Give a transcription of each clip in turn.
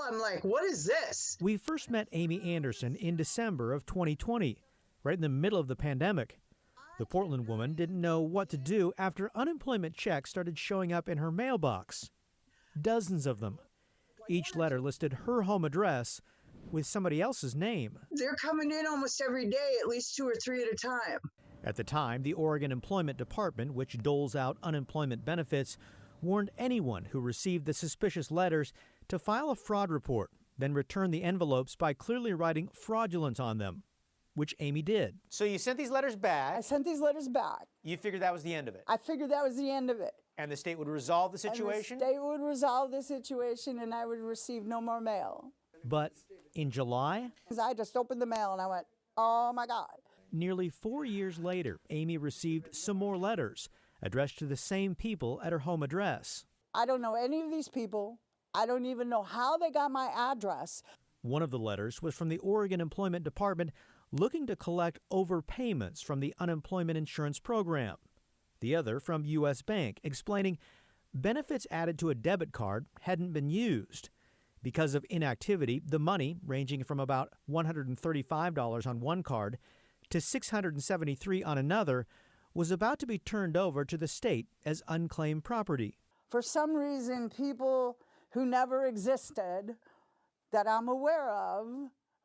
I'm like, what is this? We first met Amy Anderson in December of 2020, right in the middle of the pandemic. The Portland woman didn't know what to do after unemployment checks started showing up in her mailbox. Dozens of them. Each letter listed her home address with somebody else's name. They're coming in almost every day, at least 2 or 3 at a time. At the time, the Oregon Employment Department, which doles out unemployment benefits, warned anyone who received the suspicious letters to file a fraud report, then return the envelopes by clearly writing fraudulent on them, which Amy did. So you sent these letters back. I sent these letters back. You figured that was the end of it? I figured that was the end of it. And the state would resolve the situation? And the state would resolve the situation and I would receive no more mail. But in July? I just opened the mail and I went, oh my God. Nearly 4 years later, Amy received some more letters addressed to the same people at her home address. I don't know any of these people. I don't even know how they got my address. One of the letters was from the Oregon Employment Department looking to collect overpayments from the unemployment insurance program. The other from U.S. Bank explaining benefits added to a debit card hadn't been used. Because of inactivity, the money, ranging from about $135 on one card to $673 on another, was about to be turned over to the state as unclaimed property. For some reason, people who never existed that I'm aware of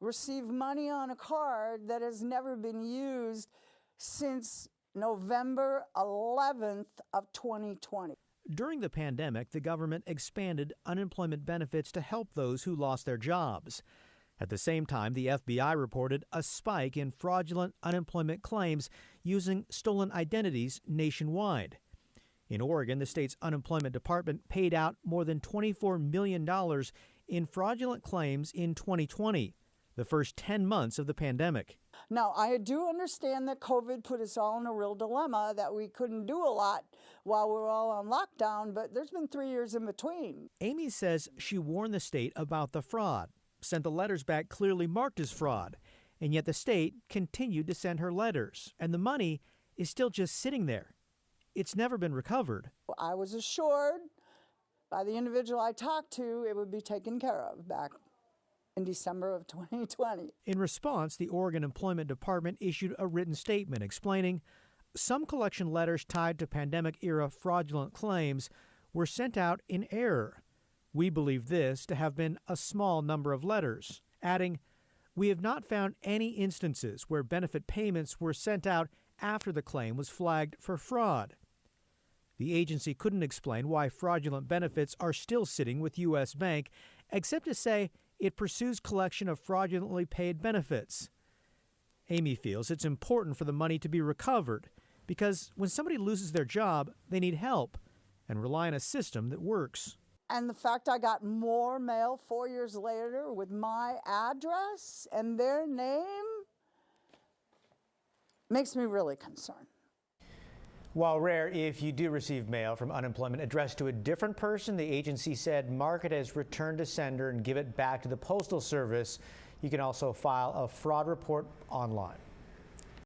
receive money on a card that has never been used since November 11th of 2020. During the pandemic, the government expanded unemployment benefits to help those who lost their jobs. At the same time, the FBI reported a spike in fraudulent unemployment claims using stolen identities nationwide. In Oregon, the state's unemployment department paid out more than $24 million in fraudulent claims in 2020, the first 10 months of the pandemic. Now, I do understand that COVID put us all in a real dilemma, that we couldn't do a lot while we were all on lockdown, but there's been 3 years in between. Amy says she warned the state about the fraud, sent the letters back clearly marked as fraud, and yet the state continued to send her letters, and the money is still just sitting there. It's never been recovered. I was assured by the individual I talked to it would be taken care of back in December of 2020. In response, the Oregon Employment Department issued a written statement explaining some collection letters tied to pandemic-era fraudulent claims were sent out in error. We believe this to have been a small number of letters, adding, "We have not found any instances where benefit payments were sent out after the claim was flagged for fraud." The agency couldn't explain why fraudulent benefits are still sitting with U.S. Bank, except to say it pursues collection of fraudulently paid benefits. Amy feels it's important for the money to be recovered because when somebody loses their job, they need help and rely on a system that works. And the fact I got more mail 4 years later with my address and their name makes me really concerned. While rare, if you do receive mail from unemployment addressed to a different person, the agency said mark it as returned to sender and give it back to the Postal Service. You can also file a fraud report online.